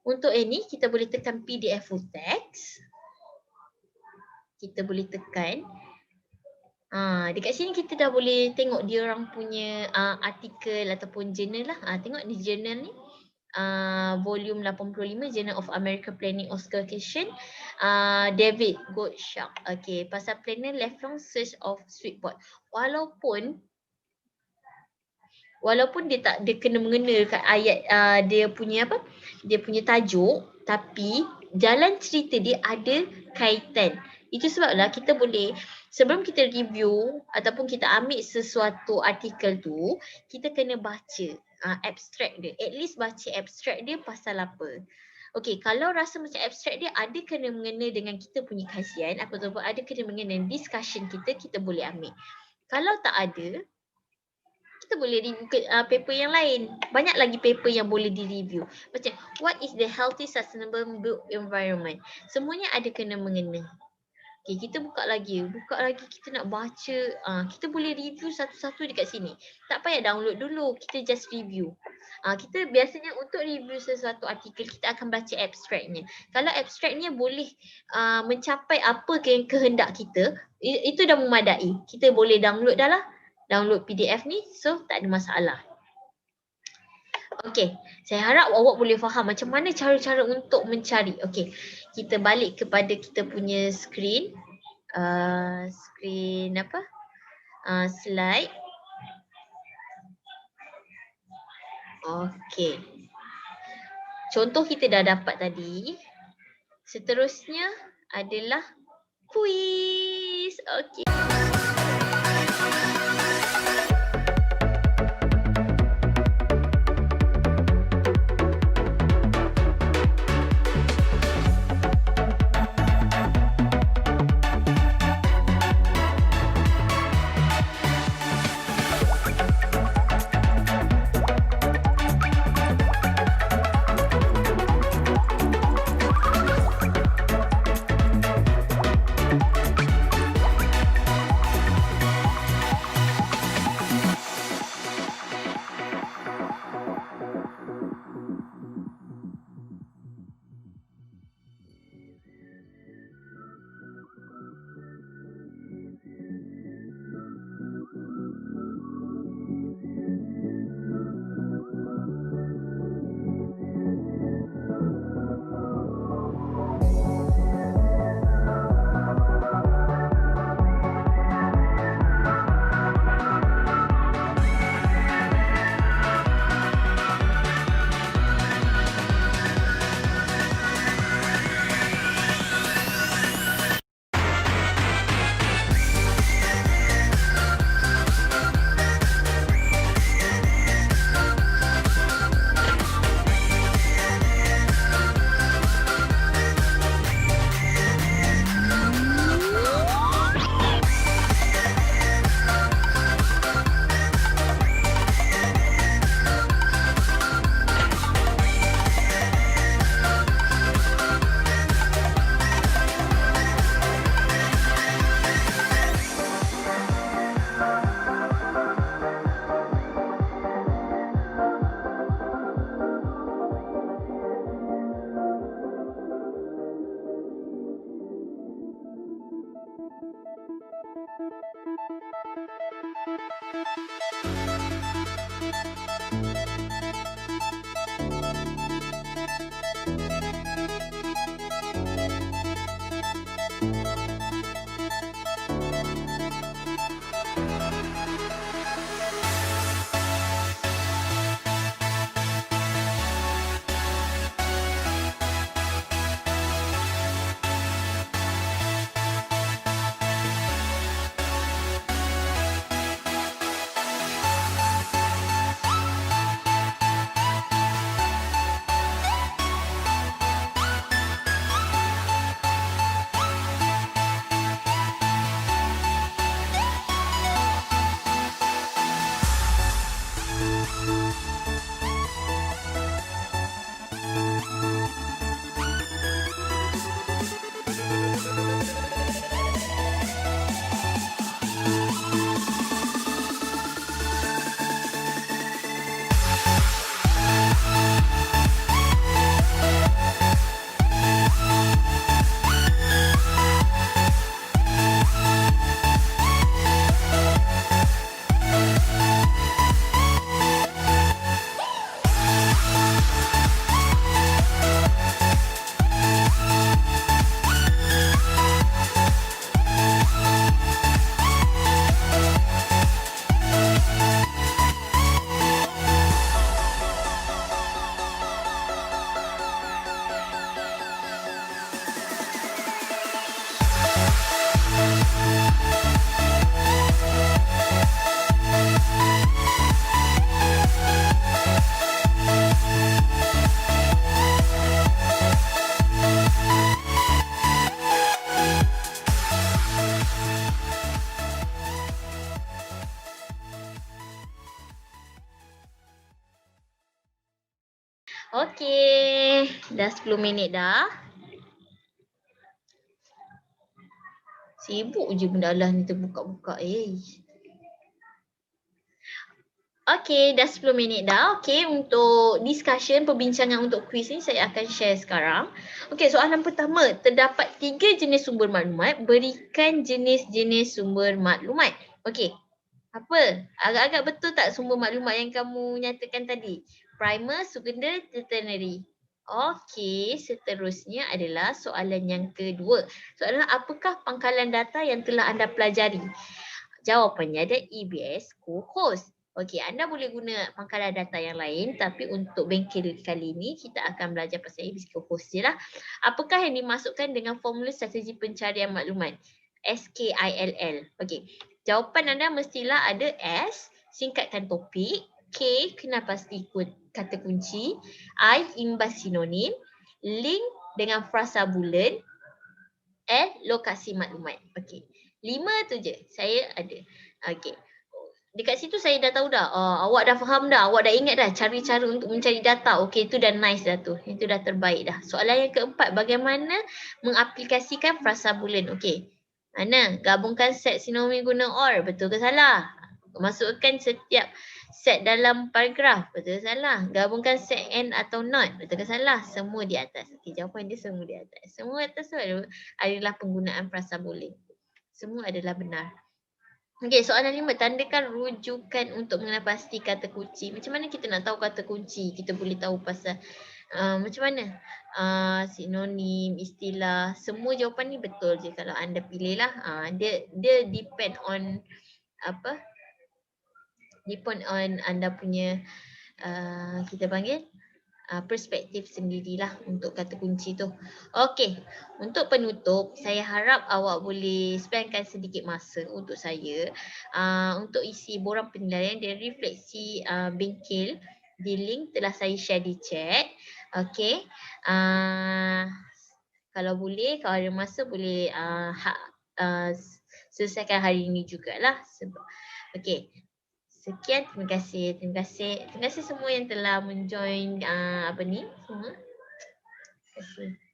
untuk ini kita boleh tekan PDF full text. Kita boleh tekan. Dekat sini kita dah boleh tengok dia orang punya artikel ataupun journal lah. Tengok di journal ni. Volume 85 Journal of American Planning Association, David Gottschalk. Okay, pasal planner lifelong search of sweet spot. Walaupun dia tak, dia kena mengena kat ayat dia punya apa? Dia punya tajuk, tapi jalan cerita dia ada kaitan. Itu sebablah kita boleh, sebelum kita review ataupun kita ambil sesuatu artikel tu, kita kena baca abstract dia. At least baca abstract dia pasal apa. Okey, kalau rasa macam abstract dia ada kena mengena dengan kita punya kajian, ataupun ada kena mengena discussion kita boleh ambil. Kalau tak ada, kita boleh review paper yang lain. Banyak lagi paper yang boleh di-review. Macam, what is the healthy sustainable built environment? Semuanya ada kena mengena. Okay, kita buka lagi kita nak baca, kita boleh review satu-satu dekat sini. Tak payah download dulu, kita just review. Kita biasanya untuk review sesuatu artikel, kita akan baca abstraknya. Kalau abstraknya boleh mencapai apa yang kehendak kita, itu dah memadai. Kita boleh download dah lah, download PDF ni, so tak ada masalah. Okey, saya harap awak boleh faham macam mana cara-cara untuk mencari. Okey, kita balik kepada kita punya screen. Slide. Okey. Contoh kita dah dapat tadi. Seterusnya adalah quiz. Okey. Okey, dah 10 minit dah. Sibuk je benda Allah ni terbuka-buka. Okey, dah 10 minit dah. Okey, untuk discussion, perbincangan untuk kuis ni saya akan share sekarang. Okey, soalan pertama. Terdapat 3 jenis sumber maklumat. Berikan jenis-jenis sumber maklumat. Okey, apa? Agak-agak betul tak sumber maklumat yang kamu nyatakan tadi? Primer, sekunder, tertiary. Okey, seterusnya adalah soalan yang kedua. Soalan apakah pangkalan data yang telah anda pelajari? Jawapannya ada EBS co-host. Okey, anda boleh guna pangkalan data yang lain tapi untuk bengkel kali ini kita akan belajar pasal EBS co-host je lah. Apakah yang dimasukkan dengan formula strategi pencarian maklumat? SKILL. Okey, jawapan anda mestilah ada S, singkatkan topik, K, kenal pasti kata kunci, I, imbas sinonim, link dengan frasa bulan, L, lokasi maklumat. Okey. 5 tu je saya ada. Okey. Dekat situ saya dah tahu dah. Awak dah faham dah. Awak dah ingat dah cari-cara untuk mencari data. Okey, itu dah nice dah tu. Itu dah terbaik dah. Soalan yang keempat, bagaimana mengaplikasikan frasa bulan? Okey. Mana? Gabungkan set sinonim guna OR. Betul ke salah? Masukkan setiap set dalam paragraf. Betul ke salah? Gabungkan set and atau not. Betul ke salah? Semua di atas. Okey, jawapan dia semua di atas. Semua atas tu adalah penggunaan frasa bulan. Semua adalah benar. Okey, soalan 5. Tandakan rujukan untuk mengenal pasti kata kunci. Macam mana kita nak tahu kata kunci? Kita boleh tahu pasal macam mana? Sinonim, istilah, semua jawapan ni betul je kalau anda pilih lah. Dia depend on apa? Depend on anda punya kita panggil perspektif sendirilah untuk kata kunci tu. Okey, untuk penutup saya harap awak boleh spendkan sedikit masa untuk saya untuk isi borang penilaian dan refleksi bengkel di link telah saya share di chat. Okey. Kalau boleh, kalau ada masa boleh selesaikan hari ini jugalah. Okey. Sekian, terima kasih. Terima kasih semua yang telah menjoin apa ni semua. Terima kasih.